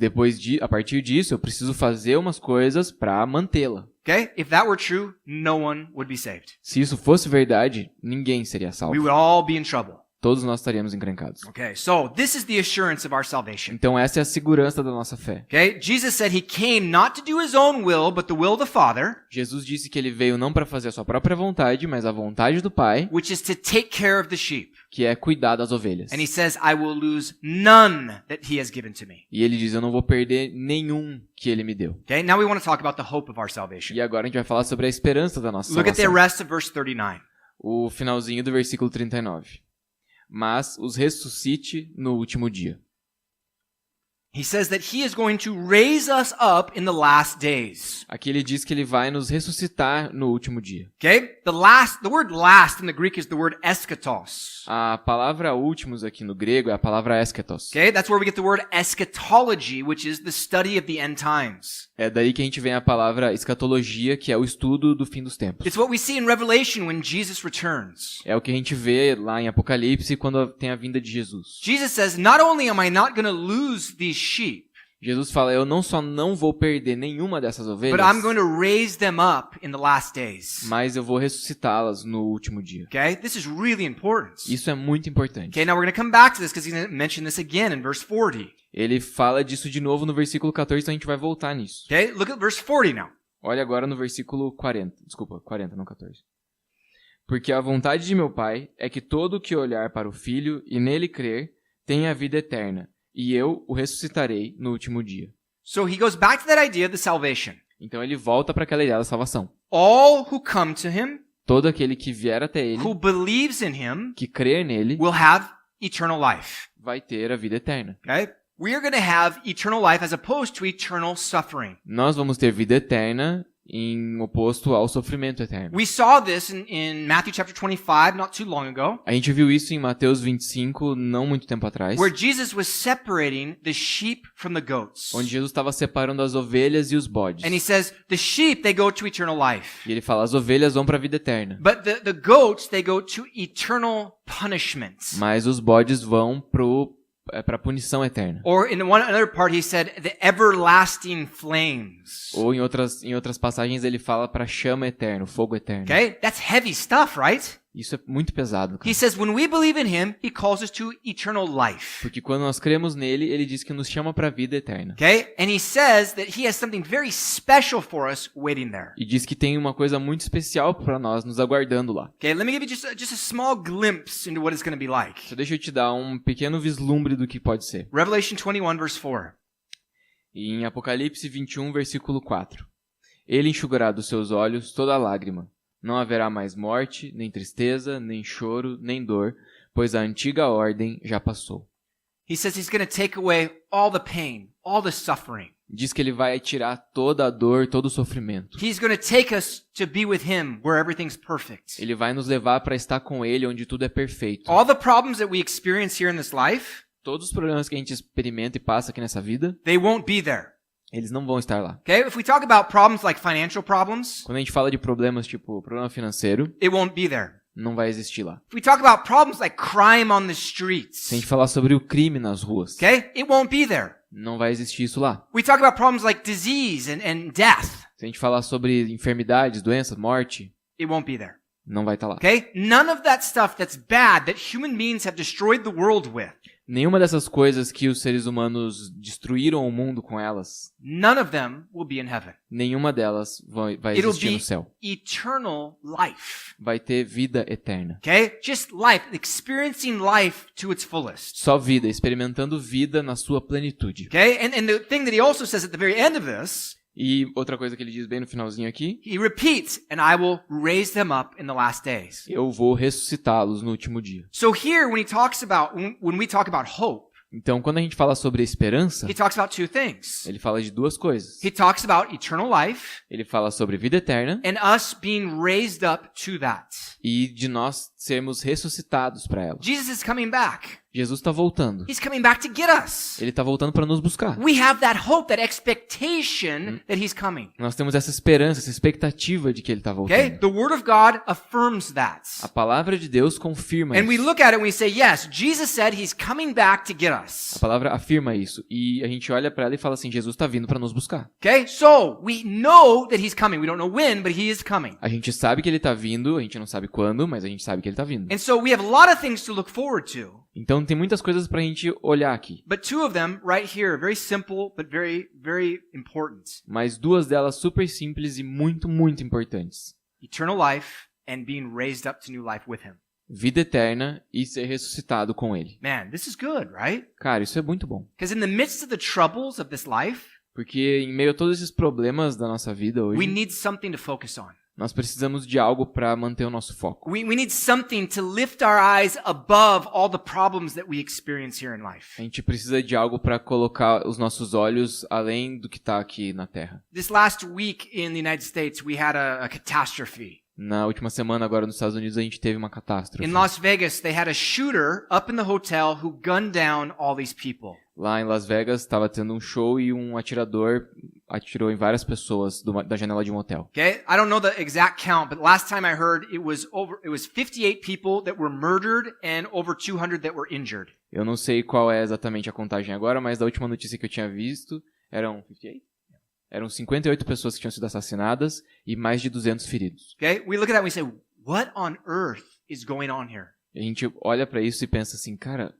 a partir disso, eu preciso fazer umas coisas para mantê-la. Okay? If that were true, no one would be saved. Se isso fosse verdade, ninguém seria salvo. We would all be in trouble. todos nós estaríamos encrencados. Okay, so this is the assurance of our salvation. Então essa é a segurança da nossa fé. Okay, Jesus said he came not to do his own will, but the will of the Father, Jesus disse que ele veio não para fazer a sua própria vontade, mas a vontade do Pai, which is to take care of the sheep. que é cuidar das ovelhas. And he says, I will lose none that he has given to me. E ele diz, eu não vou perder nenhum que ele me deu. Okay, now we want to talk about the hope of our salvation. E agora a gente vai falar sobre a esperança da nossa Look at the salvação. rest of verse 39. O finalzinho do versículo 39. Mas os ressuscite no último dia. He says that he is going to raise us up in the last days. Aqui ele diz que ele vai nos ressuscitar no último dia. Okay? The word last in the Greek is the word eschatos. A palavra últimos aqui no grego é a palavra eschatos. Okay? That's where we get the word eschatology, which is the study of the end times. É daí que a gente vem a palavra escatologia, que é o estudo do fim dos tempos. It's what we see in Revelation when Jesus returns. É o que a gente vê lá em Apocalipse quando tem a vinda de Jesus. Jesus says, not only am I not going to lose these sheep, Jesus fala, eu não só não vou perder nenhuma dessas ovelhas, but I'm going to raise them up in the last days. mas eu vou ressuscitá-las no último dia. Okay? This is really important. Isso é muito importante. Okay, now we're going to come back to this because he's going to mention this again in verse 40. Ele fala disso de novo no versículo 14, então a gente vai voltar nisso. Okay? Look at verse 40 now. Olha agora no versículo 40. Desculpa, 40, não 14. Porque a vontade de meu Pai é que todo que olhar para o Filho e nele crer tenha a vida eterna, e eu o ressuscitarei no último dia. So he goes back to that idea of the salvation. Então ele volta para aquela ideia da salvação. All who come to him, Todo aquele que vier até ele, who believes in him, que crer nele, will have eternal life. vai ter a vida eterna. Okay? We are going to have eternal life as opposed to eternal suffering. Nós vamos ter vida eterna em oposto ao sofrimento eterno. We saw this in Matthew chapter 25 not too long ago, A gente viu isso em Mateus 25, não muito tempo atrás, where Jesus was separating the sheep from the goats. onde Jesus estava separando as ovelhas e os bodes. And he says, the sheep, they go to eternal life. E ele fala, as ovelhas vão para a vida eterna, But the goats, they go to eternal punishment. mas os bodes vão para a punição eterna. Or in another part, he said, the everlasting flames. Ou em outras passagens ele fala para chama eterna, fogo eterno. Okay? That's heavy stuff, right? Isso é muito pesado, He cara. says, when we believe in him, he calls us to eternal life. Porque quando nós cremos nele, ele diz que nos chama para a vida eterna. Okay? And he says that he has something very special for us waiting there. E diz que tem uma coisa muito especial para nós nos aguardando lá. Okay, let me give you just a small glimpse into what it's going to be like. Só deixa eu te dar um pequeno vislumbre do que pode ser. Revelation 21, verse 4. E em Apocalipse 21, versículo 4. Ele enxugará dos seus olhos toda lágrima. Não haverá mais morte, nem tristeza, nem choro, nem dor, pois a antiga ordem já passou. He says he's going to take away all the pain, all the suffering. Diz que ele vai tirar toda a dor, todo o sofrimento. He's going to take us to be with him where everything's perfect. Ele vai nos levar para estar com ele onde tudo é perfeito. All the problems that we experience here in this life, Todos os problemas que a gente experimenta e passa aqui nessa vida, they won't be there. eles não vão estar lá. Okay? If we talk about problems like financial problems, Quando a gente fala de problemas tipo problema financeiro, it won't be there. não vai existir lá. If we talk about problems like crime on the streets, Se a gente falar sobre o crime nas ruas, okay? It won't be there. não vai existir isso lá. We talk about problems like disease and death, Se a gente falar sobre enfermidades, doenças, morte, it won't be there. não vai estar lá. Okay? None of that stuff that's bad that human beings have destroyed the world with, Nenhuma dessas coisas que os seres humanos destruíram o mundo com elas, none of them will be in heaven. nenhuma delas vai It'll existir be no céu. eternal life. Vai ter vida eterna. Okay? Just life, experiencing life to its fullest. Só vida, experimentando vida na sua plenitude. Okay? And the thing that he also says at the very end of this, E outra coisa que ele diz bem no finalzinho aqui, he repeats, and I will raise them up in the last days. eu vou ressuscitá-los no último dia. So here, when he talks about, when we talk about hope, Então, quando a gente fala sobre esperança, he talks about two things. ele fala de duas coisas. He talks about eternal life Ele fala sobre vida eterna and us being raised up to that. e de nós sermos ressuscitados para ela. Jesus is coming back. Jesus está voltando. He's coming back to get us. Ele está voltando para nos buscar. We have that hope, that expectation that he's coming. Nós temos essa esperança, essa expectativa de que ele está Okay? voltando. The Word of God affirms that. A palavra de Deus confirma And we isso. look at it and we say, yes, Jesus said he's coming back to get A us. palavra afirma isso. E a gente olha para ela e fala assim, Jesus está vindo para nos buscar. Okay? So, we know that he's coming. We don't know when, but he is coming. A gente sabe que ele está vindo, a gente não sabe quando, mas a gente sabe que ele está vindo. And so we have a lot of things to look forward to. Então tem muitas coisas para a gente olhar aqui. But two of them right here, very simple, but very, very important. Mas duas delas super simples e muito, muito importantes. Eternal life and being raised up to new life with him. Vida eterna e ser ressuscitado com ele. Man, this is good, right? Cara, isso é muito bom. Because in the midst of the troubles of this life, Porque em meio a todos esses problemas da nossa vida we hoje, need something to focus on. nós precisamos de algo para manter o nosso foco. We need something to lift our eyes above all the problems that we experience here in life. A gente precisa de algo para colocar os nossos olhos além do que está aqui na Terra. This last week in the United States, we had a catastrophe. Na última semana, agora nos Estados Unidos, a gente teve uma catástrofe. In Las Vegas, they had a shooter up in the hotel who gunned down all these people. Lá em Las Vegas, estava tendo um show e um atirador atirou em várias pessoas da janela de um hotel. Okay? I don't know the exact count, but last time I heard it was 58 people that were murdered and over 200 that were injured. Eu não sei qual é exatamente a contagem agora, mas da última notícia que eu tinha visto, eram 58? Eram 58 pessoas que tinham sido assassinadas e mais de 200 feridos. Okay? We look at that and we say, what on earth is going on here? E a gente olha pra isso e pensa assim, cara,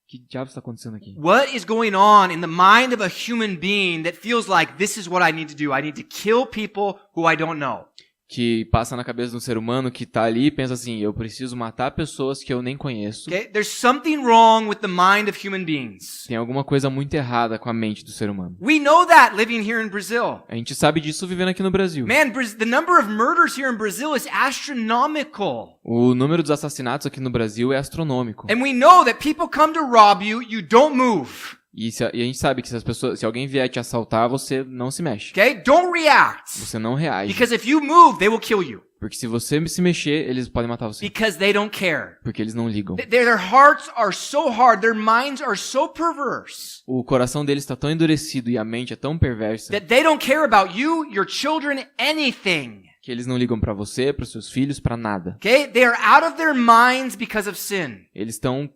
que diabo está acontecendo aqui? What is going on in the mind of a human being that feels like this is what I need to do? I need to kill people who I don't know. Que passa na cabeça de um ser humano que tá ali e pensa assim, eu preciso matar pessoas que eu nem conheço. Okay? There's something wrong with the mind of human beings. Tem alguma coisa muito errada com a mente do ser humano. We know that living here in Brazil. A gente sabe disso vivendo aqui no Brasil. Man, the number of murders here in Brazil is astronomical. O número dos assassinatos aqui no Brasil é astronômico. And we know that people come to rob you, you don't move. E a gente sabe que se alguém vier te assaltar, você não se mexe. Okay? Don't react. Você não reage. Because if you move, they will kill you. Porque se você se mexer, eles podem matar você. Because they don't care. Porque eles não ligam. Their hearts are so hard, their minds are so perverse O coração deles está tão endurecido e a mente é tão perversa that they don't care about you, your children, anything. que eles não ligam pra você, pros seus filhos, pra nada. Okay? They are out of their minds because of sin. Eles estão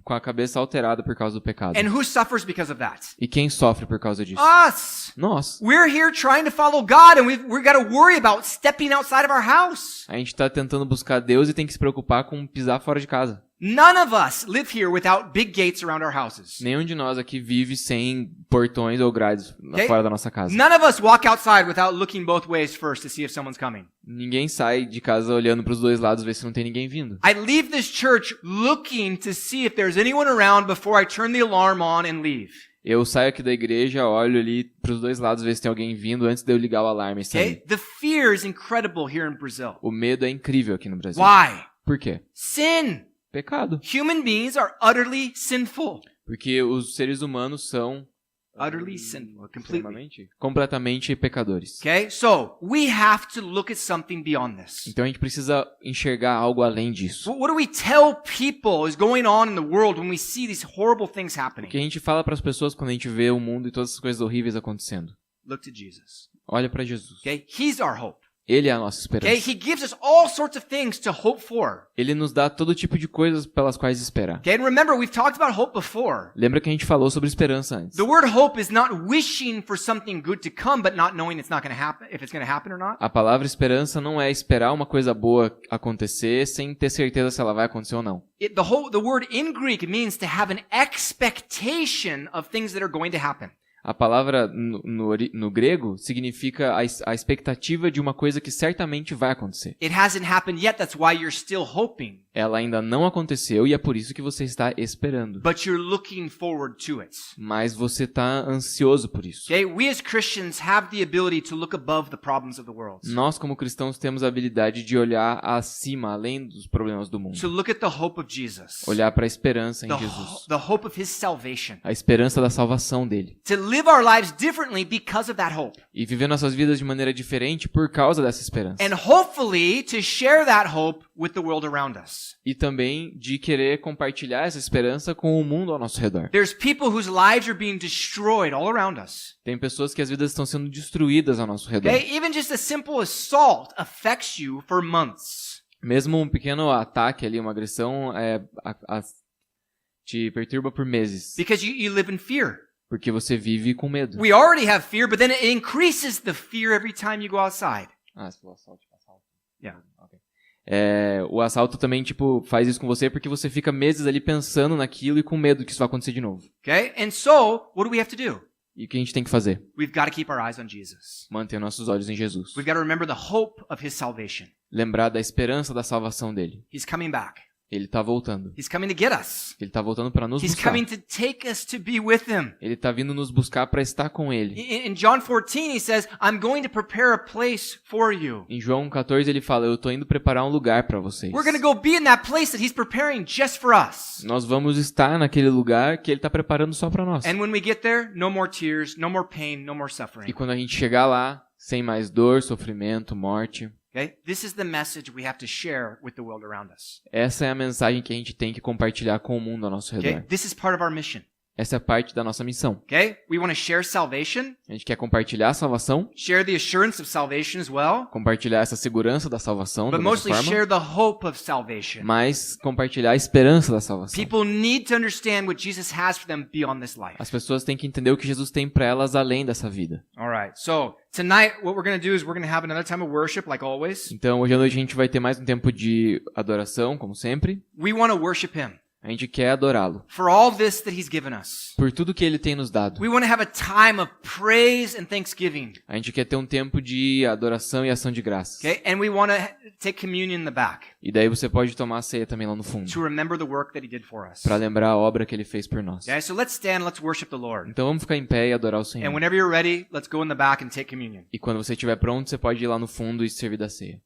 com a cabeça alterada por causa do pecado. And who suffers because of that? E quem sofre por causa disso? Us. Nós. We're here trying to follow God and we've got to worry about stepping outside of our house. A gente tá tentando buscar Deus e tem que se preocupar com pisar fora de casa. None of us live here without big gates around our houses. Nenhum de nós aqui vive sem portões ou grades Okay? fora da nossa casa. None of us walk outside without looking both ways first to see if someone's coming. Ninguém sai de casa olhando pros dois lados ver se não tem ninguém vindo. I leave this church looking to see if there's anyone around before I turn the alarm on and leave. Eu saio aqui da igreja, olho ali pros dois lados ver se tem alguém vindo antes de eu ligar o alarme e sair. Okay? The fear is incredible here in Brazil. O medo é incrível aqui no Brasil. Why? Por quê? Sin. Pecado. Human beings are utterly sinful. Porque os seres humanos são Utterly sinful, completely. completamente pecadores. Okay? So, we have to look at something beyond this. Então a gente precisa enxergar algo além disso. What do we tell people is going on in the world when we see these horrible things O que a happening? gente fala para as pessoas quando a gente vê o mundo e todas essas coisas horríveis acontecendo? Look to Jesus. Olha para Jesus. Okay? He's our hope. Ele é a nossa Okay? esperança. He gives us all sorts of things to hope for. Ele nos dá todo tipo de coisas pelas quais esperar. Okay? And remember, we've talked about hope before. Lembra que a gente falou sobre esperança antes. The word hope is not wishing for something good to come, but not knowing it's not going to happen, if it's going to happen or not. A palavra esperança não é esperar uma coisa boa acontecer sem ter certeza se ela vai acontecer ou não. The word in Greek means to have an expectation of things that are going to happen. A palavra no grego significa a expectativa de uma coisa que certamente vai acontecer. It hasn't happened yet, that's why you're still hoping. Ela ainda não aconteceu e é por isso que você está esperando. But you're looking forward to it. Mas você está ansioso por isso. Okay? We as Christians have the ability to look above the problems of the world. Nós, como cristãos, temos a habilidade de olhar acima, além dos problemas do mundo. To look at the hope of Jesus. Olhar para a esperança em Jesus. The hope of His salvation. A esperança da salvação dele. To live our lives differently because of that hope. E viver nossas vidas de maneira diferente por causa dessa esperança. And hopefully to share that hope with the world around us. E também de querer compartilhar essa esperança com o mundo ao nosso redor. There's people whose lives are being destroyed all around us. Tem pessoas que as vidas estão sendo destruídas ao nosso redor. Okay? Even just a simple assault affects you for months. Mesmo um pequeno ataque ali, uma agressão, te perturba por meses. Because you live in fear. Porque você vive com medo. We already have fear, but then it increases the fear every time you go outside. Você falou assalto. Yeah. Okay. O assalto também, faz isso com você porque você fica meses ali pensando naquilo e com medo que isso vai acontecer de novo. Okay? And so, what do we have to do? E o que a gente tem que fazer? We've got to keep our eyes on Jesus. Manter nossos olhos em Jesus. We've got to remember the hope of his salvation. Lembrar da esperança da salvação dele. He's coming back. Ele tá voltando. He's coming to get us. Ele tá voltando para nos He's buscar. coming to take us to be with him. Ele tá vindo nos buscar para estar com ele. In John 14, he says, I'm going to prepare a place for you. Em João 14 ele fala, eu tô indo preparar um lugar para vocês. We're going to go be in that place that he's preparing just for us. Nós vamos estar naquele lugar que ele tá preparando só para nós. And when we get there, no more tears, no more pain, no more E suffering. quando a gente chegar lá, sem mais dor, sofrimento, morte, Okay? This is the message we have to share with the world around us. essa é a mensagem que a gente tem que compartilhar com o mundo ao nosso Okay? redor. This is part of our mission. Essa é parte da nossa missão. Okay? We want to share salvation, A gente quer compartilhar a salvação, share the assurance of salvation as well, compartilhar essa segurança da salvação da but mesma mostly forma, share the hope of salvation. mas compartilhar a esperança da salvação. People need to understand what Jesus has for them beyond this life. As pessoas têm que entender o que Jesus tem para elas além dessa vida. All right. So, tonight what we're going to do is we're going to have another time of worship like always. Então, hoje à noite a gente vai ter mais um tempo de adoração, como sempre. We want to worship him A gente quer adorá-lo for all this that he's given us. por tudo que ele tem nos dado. We want to have a time of praise and thanksgiving. A gente quer ter um tempo de adoração e ação de graças. Okay? And we want to take communion in the back E daí você pode tomar a ceia também lá no fundo, to remember the work that he did for us. para lembrar a obra que ele fez por nós. Okay? So let's stand, let's worship the Lord. Então vamos ficar em pé e adorar o And Senhor. whenever you're ready, let's go in the back and take communion. E quando você estiver pronto, você pode ir lá no fundo e servir da ceia.